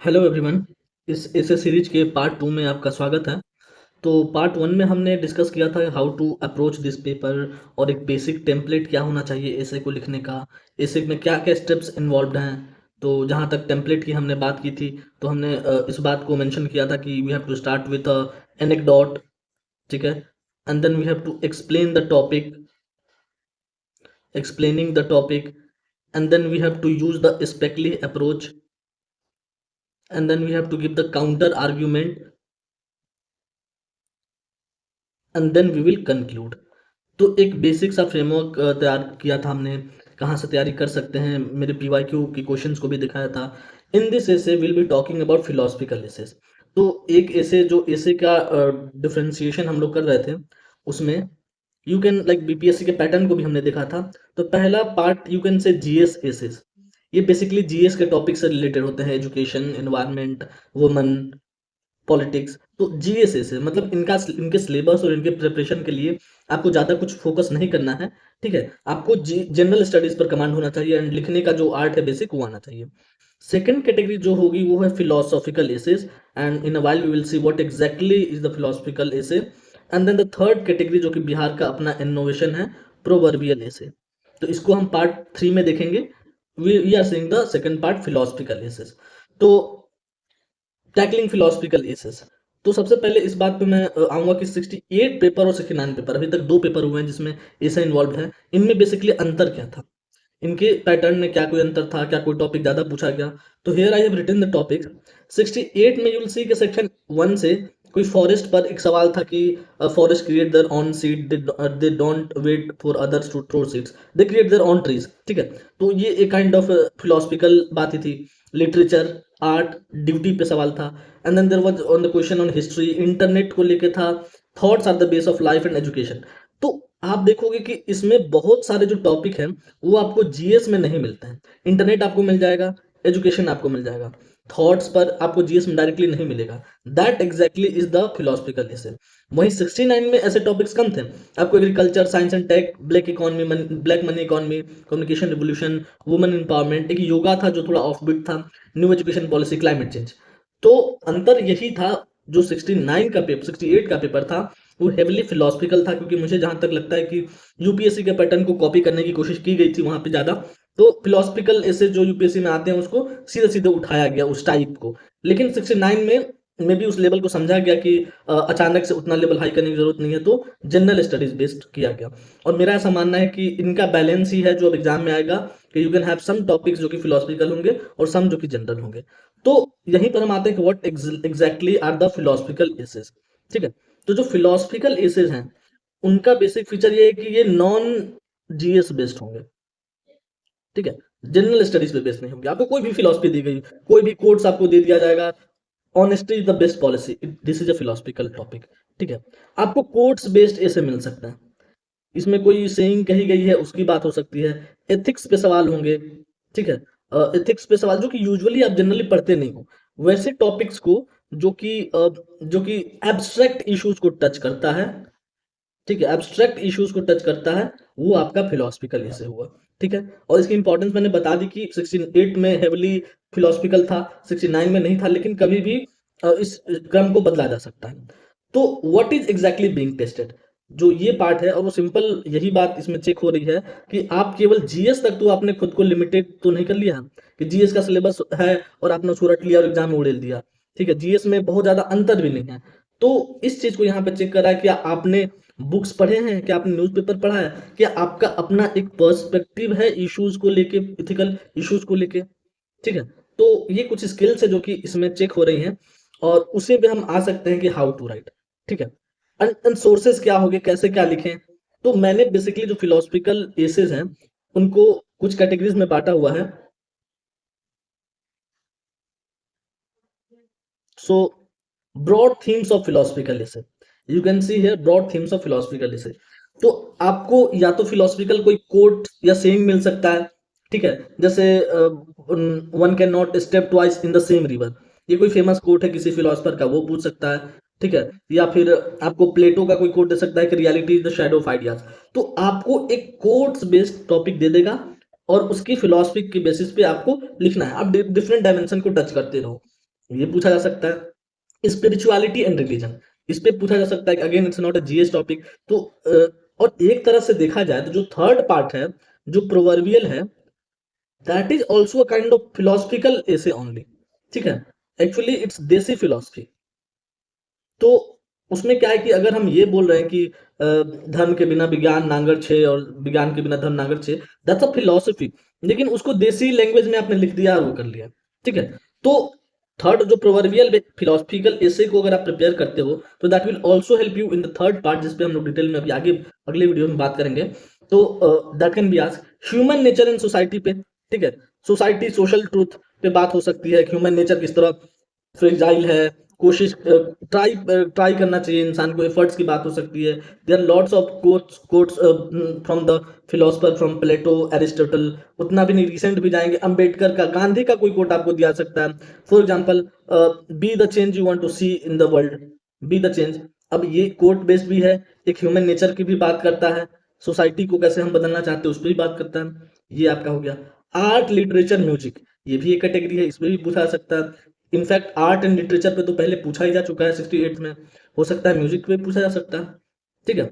Hello everyone. इस ऐसे series के पार्ट 2 में आपका स्वागत है। तो पार्ट 1 में हमने डिस्कस किया था how to approach this paper और एक बेसिक टेम्पलेट क्या होना चाहिए ऐसे को लिखने का, ऐसे में क्या क्या स्टेप्स इन्वॉल्व्ड हैं। तो जहाँ तक टेम्पलेट की हमने बात की थी, तो हमने इस बात को मेंशन किया था कि we have to start with anecdote, ठीक है, and then we have to explain the topic, explaining the topic, and then we have to use the Speckly approach, and then we have to give the counter argument, and then we will conclude. तो एक basic सा framework तैयार किया था हमने, कहाँ से तैयारी कर सकते हैं, मेरे पीवाईक्यू की क्वेश्चंस को भी दिखाया था। In this essay will be talking about philosophical essays. तो एक ऐसे जो ऐसे का डिफरेंशिएशन हम लोग कर रहे थे, उसमें यू कैन लाइक बीपीएससी के पैटर्न को भी हमने देखा था। तो पहला part you can say GS essays. ये बेसिकली जीएस के टॉपिक से रिलेटेड होते हैं, एजुकेशन, एनवायरनमेंट, वुमन, पॉलिटिक्स। तो जीएसए से मतलब इनके सिलेबस और इनके प्रिपरेशन के लिए आपको ज़्यादा कुछ फोकस नहीं करना है, ठीक है। आपको जनरल स्टडीज पर कमांड होना चाहिए एंड लिखने का जो आर्ट है बेसिक वो आना चाहिए। सेकंड कैटेगरी जो होगी वो है philosophical essays, and in a while we will see what exactly is the philosophical essay. And then the third category जो कि बिहार का अपना इनोवेशन है, प्रोवर्बियल एसे। तो इसको हम पार्ट 3 में देखेंगे। We are seeing the second part philosophical essays. तो टैकलिंग फिलोसफिकल एसेस। तो सबसे पहले इस बात पे मैं आऊँगा कि 68 पेपर और 69 पेपर, अभी तक 2 पेपर हुए हैं जिसमें एसे इन्वॉल्व है। इनमें बेसिकली अंतर क्या था? इनके पैटर्न में क्या कोई अंतर था? क्या कोई टॉपिक ज़्यादा पूछा गया? तो here I have written the topic. 68 में यू विल सी कि सेक्शन 1 से कोई फॉरेस्ट पर एक सवाल था कि forest create their own seed, they don't wait for others to throw seeds, they create their own trees, ठीक है। तो ये एक काइंड ऑफ फिलोसफिकल बात ही थी। लिटरेचर, आर्ट, ड्यूटी पे सवाल था। And then there was on the question on history, internet को लेके था, thoughts are the base of life and education. तो आप देखोगे कि इसमें बहुत सारे जो टॉपिक हैं वो आपको जीएस में नहीं मिलते हैं। इंटरनेट आपको मिल जाएगा, एजुकेशन आपको मिल जाएगा, थॉट्स पर आपको जीएस में डायरेक्टली नहीं मिलेगा। That exactly is the philosophical essay. वहीं 69 में ऐसे टॉपिक्स कम थे। आपको agriculture, science and tech, black economy, black money economy, communication revolution, women empowerment, एक योगा था जो थोड़ा ऑफ बीट था, new education policy, climate change. तो अंतर यही था। जो 69 का पेपर 68 का पेपर था वो हेवली फिलोसफिकल था, क्योंकि मुझे जहां तक लगता है कि यूपीएससी के पैटर्न को कॉपी करने की कोशिश की गई थी वहां पे ज्यादा। तो फिलोसफिकल ऐसे जो यूपीएससी में आते हैं उसको सीधे सीधे उठाया गया उस टाइप को। लेकिन 69 में भी उस लेवल को समझा गया कि अचानक से उतना लेवल हाई करने की जरूरत नहीं है, तो जनरल स्टडीज बेस्ड किया गया। और मेरा ऐसा मानना है कि इनका बैलेंस ही है जो अब एग्जाम में आएगा, कि you can have some topics जो कि फिलोसफिकल होंगे और सम जो कि जनरल होंगे। तो यहीं पर हम आते हैं कि what exactly are the philosophical essays, ठीक है। तो जो फिलोसफिकल एसेस हैं उनका बेसिक फीचर ये है कि ये नॉन जीएस बेस्ड होंगे, ठीक है। जनरल स्टडीज पे बेस्ड नहीं होंगे। आपको कोई भी फिलोसफी दी गई, कोई भी कोट्स आपको दे दिया जाएगा, honesty is the best policy, this is a philosophical topic, ठीक है। आपको कोट्स बेस्ड ऐसे मिल सकता है, इसमें कोई सेइंग कही गई है उसकी बात हो सकती है। एथिक्स पे सवाल होंगे, ठीक है। एथिक्स पे सवाल जो कि यूजुअली आप जनरली पढ़ते नहीं हो, वैसे टॉपिक्स को जो कि एब्स्ट्रैक्ट इश्यूज को टच करता है, ठीक है, एब्स्ट्रैक्ट इश्यूज को टच करता है, वो आपका फिलोसफिकल ऐसे हुआ, ठीक है। और इसकी इंपॉर्टेंस मैंने बता दी कि 68 में हेवली फिलोसफिकल था, 69 में नहीं था, लेकिन कभी भी इस क्रम को बदला जा सकता है। तो what is exactly being tested, जो ये पार्ट है, और वो सिंपल यही बात इसमें चेक हो रही है कि आप केवल जीएस तक तो आपने खुद को लिमिटेड तो नहीं कर लिया है, कि जीएस का सिलेबस है और आपने उसको रट लिया और एग्जाम में उड़ेल दिया, ठीक है। जीएस में बहुत ज्यादा अंतर भी नहीं है। तो इस चीज को यहाँ पे चेक करा है कि आपने बुक्स पढ़े हैं, क्या आपने न्यूज़पेपर पढ़ा है, क्या आपका अपना एक पर्सपेक्टिव है इश्यूज को लेके, इथिकल इश्यूज को लेके, ठीक है। तो ये कुछ स्किल्स है जो कि इसमें चेक हो रही हैं, और उसी पे हम आ सकते हैं कि हाउ टू राइट, ठीक है। एंड सोर्सेज क्या होंगे, कैसे क्या लिखें। तो मैंने बेसिकली जो फिलोसफिकल एसेज हैं उनको कुछ कैटेगरीज में बांटा हुआ है। So broad themes of philosophical essay, you can see here broad themes of philosophical essay. तो आपको या तो फिलोसफिकल कोई कोट या सेइंग मिल सकता है, ठीक है। जैसे one can not step twice in the same river, ये कोई फेमस कोट है किसी फिलोसफर का, वो पूछ सकता है, ठीक है। या फिर आपको प्लेटो का कोई कोट दे सकता है कि reality is the shadow of ideas. तो आपको एक कोट्स बेस्ड टॉपिक दे देगा और उसकी फिलोसफी के बेसिस पे आपको लिखना है। आप डिफरेंट डायमेंशन को टच करते रहो। ये पूछा जा सकता है। स्पिरिचुअलिटी एंड रिलीजन, इस पे पूछा जा सकता है। Again it's not a GS topic. तो और एक तरह से देखा जाए तो जो थर्ड पार्ट है, जो प्रोवर्बियल है, that is also a kind of philosophical essay only. ठीक है, एक्चुअली इट्स देसी फिलोसफी। तो उसमें क्या है कि अगर हम ये बोल रहे हैं कि धर्म के बिना विज्ञान नांगर छे और विज्ञान के बिना धर्म नांगर छे, दैट्स अ फिलॉसफी। लेकिन उसको देसी लैंग्वेज में आपने लिख दिया और वो कर लिया। ठीक है, तो थर्ड जो प्रोवर्बियल फिलोसफिकल एसे को अगर आप प्रिपेयर करते हो, तो that will also help you in the third part, जिस पे हम लोग डिटेल में अभी आगे अगले वीडियो में बात करेंगे। तो that can be asked human nature and society पे। ठीक है, सोसाइटी सोशल ट्रूथ पे बात हो सकती है, ह्यूमन नेचर किस तरह फ्रेजाइल है, कोशिश ट्राई ट्राई करना चाहिए इंसान को, एफर्ट्स की बात हो सकती है। There are lots of quotes from the philosopher, from Plato, Aristotle. उतना भी नहीं, रिसेंट भी जाएंगे, अंबेडकर का, गांधी का कोई कोट आपको दिया सकता है। For example, be the change you want to see in the world, be the change. अब ये कोट बेस्ड भी है, एक ह्यूमन नेचर की भी बात करता है, सोसाइटी को कैसे हम बदलना चाहते हैं उस पर भी बात करता है। ये आपका हो गया। आर्ट लिटरेचर म्यूजिक, ये भी एक कैटेगरी है, इसमें भी पूछा जा सकता है। इनफैक्ट आर्ट एंड लिटरेचर पे तो पहले पूछा ही जा चुका है 68 में, हो सकता है म्यूजिक पे पूछा जा सकता है। ठीक है,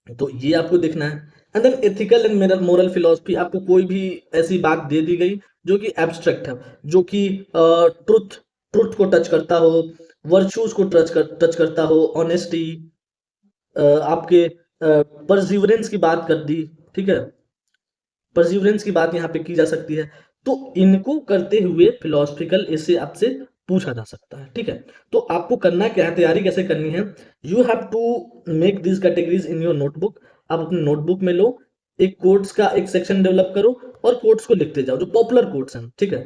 तो ये आपको देखना है। And then ethical and moral philosophy, आपको कोई भी ऐसी बात दे दी गई जो कि एब्स्ट्रैक्ट है, जो कि ट्रुथ ट्रुथ को टच करता हो, वर्चूज को टच करता हो, ऑनेस्टी, आपके परसिवरेंस की बात कर दी। ठीक है, परसिवरेंस की बात यहाँ पे की जा सकती है। तो इनको करते हुए फिलोसफिकल इससे आपसे पूछा जा सकता है। ठीक है, तो आपको करना क्या है, तैयारी कैसे करनी है। You have to make this categories in your notebook. आप अपने नोटबुक में लो, एक कोट्स का एक सेक्शन डेवलप करो और कोट्स को लिखते जाओ, जो पॉपुलर कोट्स हैं। ठीक है,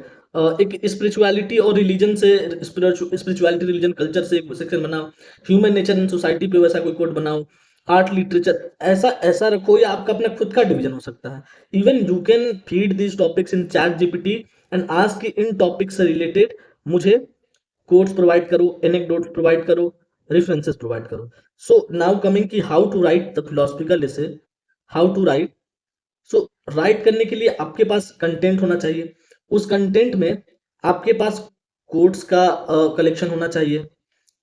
एक स्पिरिचुअलिटी और रिलीजन से, स्पिरिचुअलिटी रिलीजन कल्चर से एक सेक्शन बनाओ, ह्यूमन नेचर एंड सोसाइटी पे वैसा कोई कोट बनाओ, आर्ट लिटरेचर ऐसा ऐसा रखो, या आपका अपना खुद का डिवीजन हो सकता है। Even you can feed these topics in chat GPT and ask कि इन टॉपिक से रिलेटेड मुझे कोट्स प्रोवाइड करो, एनेक्डोट्स प्रोवाइड करो, रेफरेंसेस प्रोवाइड करो। सो नाउ कमिंग कि how to write the philosophical essay, how to write. So write करने के लिए आपके पास कंटेंट होना चाहिए, उस कंटेंट में आपके पास कोट्स का कलेक्शन होना चाहिए,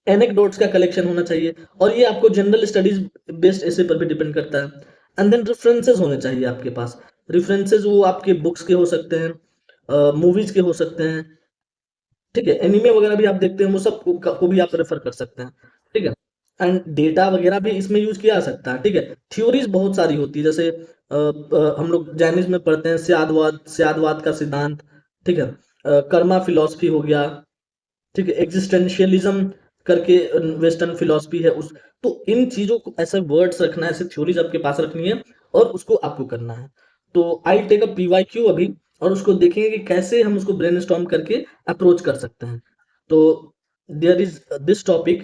एनेक्डोट्स का कलेक्शन होना चाहिए, और ये आपको जनरल स्टडीज बेस्ड ऐसे पर भी डिपेंड करता है। एंड देन रेफरेंसेस होने चाहिए आपके पास। रेफरेंसेस वो आपके बुक्स के हो सकते हैं, मूवीज के हो सकते हैं। ठीक है, एनीमे वगैरह भी आप देखते हैं, वो सब को भी आप रेफर कर सकते हैं। ठीक है, एंड डेटा वगैरह भी इसमें यूज किया जा सकता है। ठीक है, थ्योरीज बहुत सारी होती है, जैसे हम लोग जैनिज्म में पढ़ते हैं स्यादवाद, स्यादवाद का सिद्धांत। ठीक है, कर्मा फिलोसफी हो गया। ठीक है, एग्जिस्टेंशियलिज्म करके वेस्टर्न फिलोसफी है उस। तो इन चीजों को ऐसे वर्ड्स रखना है, ऐसे थ्योरीज आपके पास रखनी है, और उसको आपको करना है। तो आई टेक अ पीवाईक्यू अभी, और उसको देखेंगे कि कैसे हम उसको ब्रेनस्टॉर्म करके अप्रोच कर सकते हैं। तो there is this topic,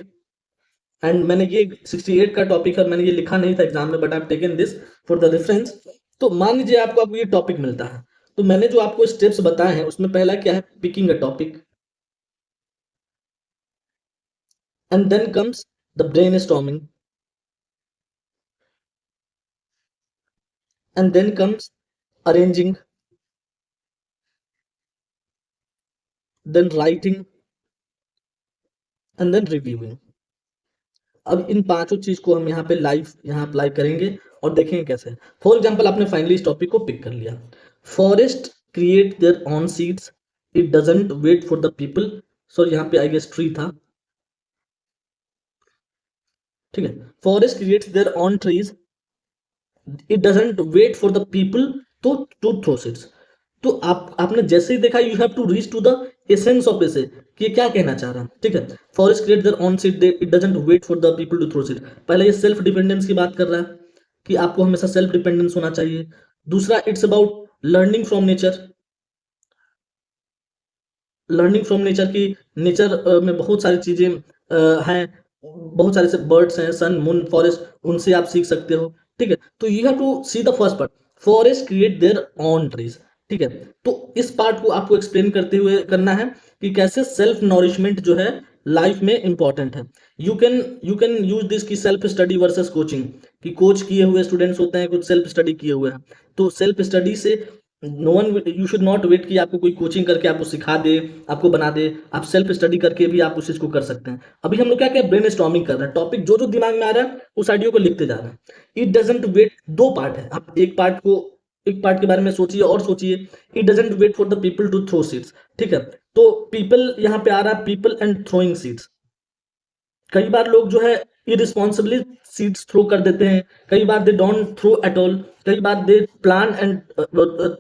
and मैंने ये 68 का टॉपिक है, मैंने ये लिखा नहीं था एग्जाम में, but I have taken this for the reference. तो मान लीजिए आपको ये टॉपिक मिलता है, तो मैंने जो आपको स्टेप्स बताए हैं उसमें पहला क्या है, picking a topic, and then comes the brainstorming, and then comes arranging, then writing, and then reviewing। अब इन पांचों चीज को हम यहाँ पे लाइव यहाँ अप्लाई करेंगे और देखेंगे कैसे। फॉर एग्जाम्पल, आपने फाइनली इस टॉपिक को पिक कर लिया, forest create their own seeds, it doesn't wait for the people. So यहाँ पे आई गेस ट्री था। ठीक है, forest creates their own trees, it doesn't wait for the people to throw seeds. तो आपने जैसे ही देखा, you have to reach to the essence of essay, कि क्या कहना चाह रहा है। ठीक है, forest create their own seed, it doesn't wait for the people to throw seed. पहले ये सेल्फ डिपेंडेंस की बात कर रहा है, कि आपको हमेशा सेल्फ डिपेंडेंस होना चाहिए। दूसरा, it's about learning from nature, learning from nature की, नेचर में बहुत सारी चीजें हैं, बहुत सारे से बर्ड्स हैं, सन मून फॉरेस्ट, उनसे आप सीख सकते हो। ठीक है, तो you have to see the first part, forest create their own trees. ठीक है, तो इस पार्ट को आपको एक्सप्लेन करते हुए करना है कि कैसे सेल्फ नॉरिशमेंट जो है लाइफ में इंपॉर्टेंट है। यू कैन यूज दिस की सेल्फ स्टडी वर्सेस कोचिंग, कि कोच किए हुए स्टूडेंट्स होते हैं, कुछ सेल्फ स्टडी किए हुए हैं। तो सेल्फ स्टडी से no one, you should not wait कि आपको कोई कोचिंग करके आपको सिखा दे, आपको बना दे। आप सेल्फ स्टडी करके भी आप उस चीज को कर सकते हैं। अभी हम लोग क्या क्या ब्रेन स्टॉर्मिंग कर रहे हैं, टॉपिक जो जो दिमाग में आ रहा है उस आइडिया को लिखते जा रहे हैं। इट डजेंट वेट, दो पार्ट है, आप एक पार्ट के बारे में सोचिए और सोचिए। It doesn't wait for the people to throw seeds, ठीक है। तो पीपल यहाँ पे आ रहा है, पीपल एंड थ्रोइंग सीड्स। कई बार लोग जो है इरिस्पॉन्सिबली सीड्स थ्रो कर देते हैं, कई बार they don't throw at all, कई बार they plan and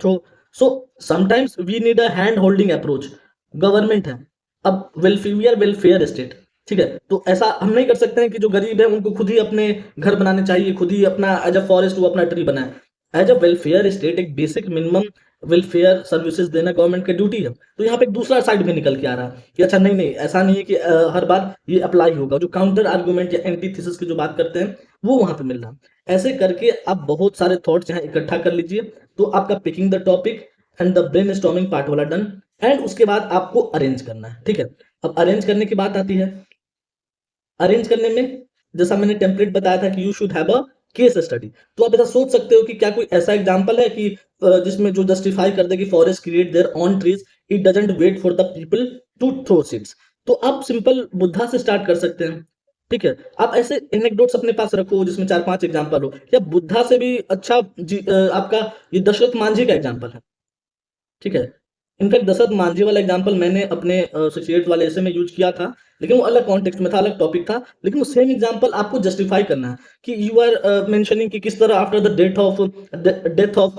throw. So sometimes we need a hand holding approach. Government है, अब welfare, we are welfare state, ठीक है। तो ऐसा हम नहीं कर सकते हैं कि जो गरीब है उनको खुद ही अपने घर बनाने चाहिए, खुद ही अपना एज अ फॉरेस्ट वो अपना ट्री बनाए। एज अ वेलफेयर स्टेट एक बेसिक मिनिमम वेलफेयर सर्विसेज देना गवर्नमेंट का ड्यूटी है। तो यहाँ पे एक दूसरा साइड में निकल के आ रहा है कि अच्छा नहीं नहीं, ऐसा नहीं है कि हर बार ये अप्लाई होगा। जो काउंटर आर्गुमेंट या एंटीथेसिस की जो बात करते हैं वो वहां पे मिल रहा है। ऐसे करके आप बहुत सारे थॉट्स यहाँ इकट्ठा कर लीजिए। तो आपका picking the topic and the brain storming part वाला डन। एंड उसके बाद आपको अरेंज करना है, ठीक है। अब अरेंज करने की बात आती है। अरेंज करने में जैसा मैंने टेम्पलेट बताया था कि you should have a case study. तो आप ऐसा सोच सकते हो कि क्या कोई ऐसा एग्जांपल है कि जिसमें जो जस्टिफाई कर दे कि forest create their own trees, it doesn't wait for the people to throw seeds. तो आप सिंपल बुद्धा से स्टार्ट कर सकते हैं, ठीक है। आप ऐसे एनेक्डोट्स अपने पास रखो जिसमें 4-5 एग्जांपल हो, या बुद्धा से भी अच्छा आपका ये दशरथ मांझी का एग्जांपल है, ठीक है। इनफैक्ट दशरथ मांझी वाला एग्जांपल मैंने अपने सिचुएट वाले ऐसे में यूज किया था, लेकिन वो अलग कॉन्टेक्स्ट में था, अलग टॉपिक था। लेकिन वो सेम एग्जांपल आपको जस्टिफाई करना है कि यू आर मेंशनिंग कि किस तरह after the death of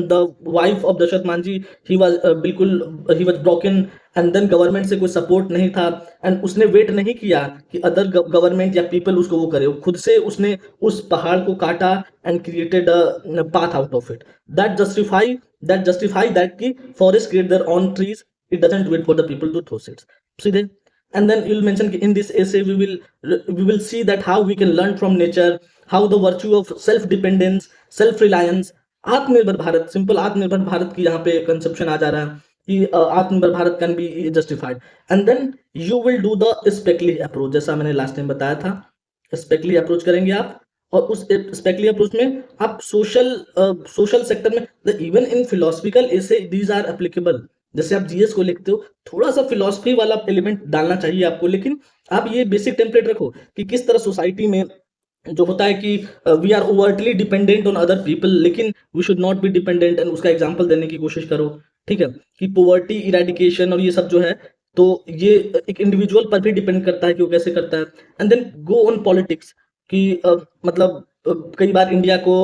the wife of Dashrath Manjhi, he was बिल्कुल he was broken. And then government से कोई सपोर्ट नहीं था, एंड उसने वेट नहीं किया कि अदर गवर्नमेंट या पीपल उसको वो करे, खुद से उसने उस पहाड़ को काटा and created a path out of it. That justify that ki forest create their own trees, it doesn't wait for the people to throw seeds, सीधे। And then you'll mention कि in this essay we will see that how we can learn from nature, how the virtue of self dependence, self reliance, आत्मनिर्भर Bharat, simple आत्मनिर्भर भारत की यहाँ पे conception आ जा रहा है कि Atmanirbhar Bharat can be justified. And then you will do the specially approach, जैसा मैंने लास्ट टाइम बताया था। स्पेकली अप्रोच करेंगे आप, और उस स्पेकली अप्रोच में आप सोशल सेक्टर में, इवन इन फिलोसफिकल ऐसे दीज आर एप्लीकेबल। जैसे आप जीएस को लिखते हो, थोड़ा सा फिलोसफी वाला एलिमेंट डालना चाहिए आपको, लेकिन आप ये बेसिक टेम्पलेट रखो कि किस तरह सोसाइटी में जो होता है कि we are overtly dependent on other people, लेकिन we should not be dependent, and उसका एग्जांपल देने की कोशिश करो, ठीक है। कि पोवर्टी इरेडिकेशन और ये सब जो है, तो ये एक इंडिविजुअल पर भी डिपेंड करता है कि वो कैसे करता है। And then go on politics कि मतलब कई बार इंडिया को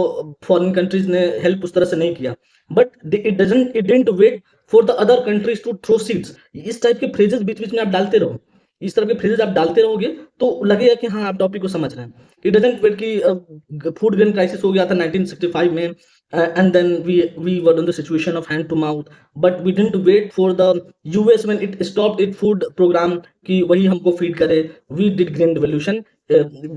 फॉरेन कंट्रीज ने हेल्प उस तरह से नहीं किया, but it didn't wait for the other countries to throw seeds. इस टाइप के फ्रेजेस बीच बीच में आप डालते रहो, इस तरह के फ्रेजेस आप डालते रहोगे तो लगेगा कि हाँ आप टॉपिक को समझ रहे हैं। इट डजंट वेट कि फूड ग्रेन क्राइसिस हो गया था 1965 में, and then we were in the situation of hand to mouth, but we didn't wait for the US when it stopped its food program कि वही हमको फीड करे। we did green revolution,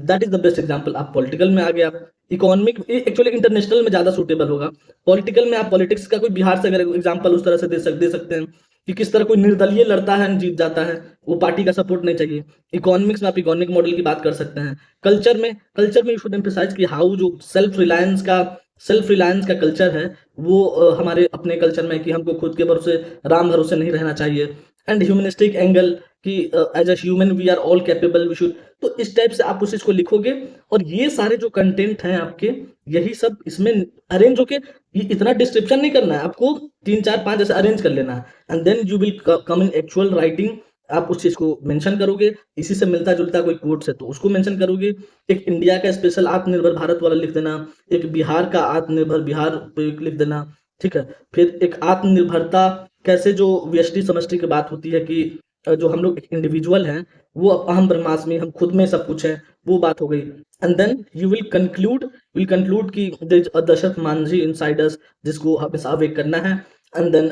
that is the best example। आप political में आ गए, आप economic, actually international में ज्यादा सूटेबल होगा। पॉलिटिकल में आप पॉलिटिक्स का कोई बिहार से अगर एग्जांपल उस तरह से दे सकते हैं कि किस तरह कोई निर्दलीय लड़ता है जीत जाता है, वो पार्टी का सपोर्ट नहीं चाहिए। इकोनॉमिक्स में आप इकोनॉमिक मॉडल की बात कर सकते हैं। कल्चर में यू शुड एम्फसाइज कि हाउ जो सेल्फ रिलायंस का कल्चर है वो हमारे अपने कल्चर में कि हमको खुद के भरोसे, राम भरोसे नहीं रहना चाहिए। एंड ह्यूमनिस्टिक एंगल कि as a human we are all capable, we should. तो इस टाइप से आप उस चीज को लिखोगे, और ये सारे जो कंटेंट हैं आपके, यही सब इसमें अरेंज होके, ये इतना डिस्क्रिप्शन नहीं करना है आपको, 3 4 5 ऐसे अरेंज कर लेना है। And then you will come in actual writing. आप उस चीज को मेंशन करोगे, इसी से मिलता जुलता कोई कोट्स है तो उसको मेंशन करोगे। एक इंडिया का स्पेशल आत्मनिर्भर भारत वाला लिख देना, एक बिहार का आत्मनिर्भर बिहार पे लिख देना, ठीक है। फिर एक आत्मनिर्भरता कैसे जो व्यष्टि समष्टि की बात होती है कि जो हम लोग इंडिविजुअल हैं वो अहम ब्रह्मास्मि, हम खुद में सब कुछ है, वो बात हो गई। And then you will conclude कि there is a Dashrath Manjhi inside us, जिसको हमेशा अवेक करना है। And then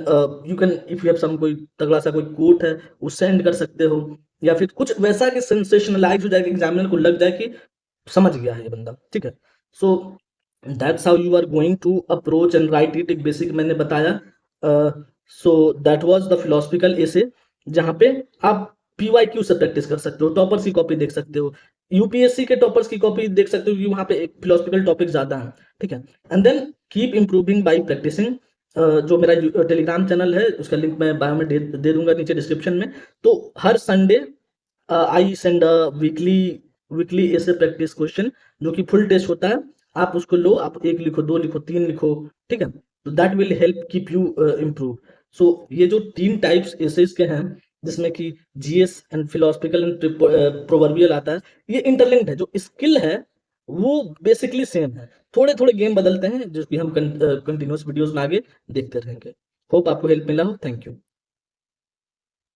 you can, if you have some कोई तगड़ा सा कोई कोट है वो सेंड कर सकते हो, या फिर कुछ वैसा कि सेंसेशनलाइज हो जाए कि एग्जामिनर को लग जाए कि समझ गया है ये बंदा, ठीक है। So that's how you are going to approach and write it, एक बेसिक मैंने बताया। So that was the philosophical essay, जहाँ पे आप पीवाईक्यू से प्रैक्टिस कर सकते हो, टॉपर्स की कॉपी देख सकते हो, यूपीएससी के टॉपर्स की कॉपी देख सकते हो, क्योंकि वहाँ पे फिलोसफिकल टॉपिक ज्यादा है, ठीक है। And then keep improving by practicing. जो मेरा टेलीग्राम चैनल है उसका लिंक मैं बायो में दे दूंगा नीचे डिस्क्रिप्शन में। तो हर Sunday I send weekly weekly ऐसे प्रैक्टिस क्वेश्चन जो कि फुल टेस्ट होता है। आप उसको लो, आप एक लिखो, दो लिखो, तीन लिखो, ठीक है। तो that will help keep you improve. So ये जो तीन टाइप्स एसेज के हैं जिसमें कि GS and philosophical and proverbial आता है, ये इंटरलिंक्ड है। जो स्किल है वो बेसिकली सेम है, थोड़े थोड़े गेम बदलते हैं जो कि हम कंटिन्यूस वीडियोस में आगे देखते रहेंगे। होप आपको हेल्प मिला हो। Thank you.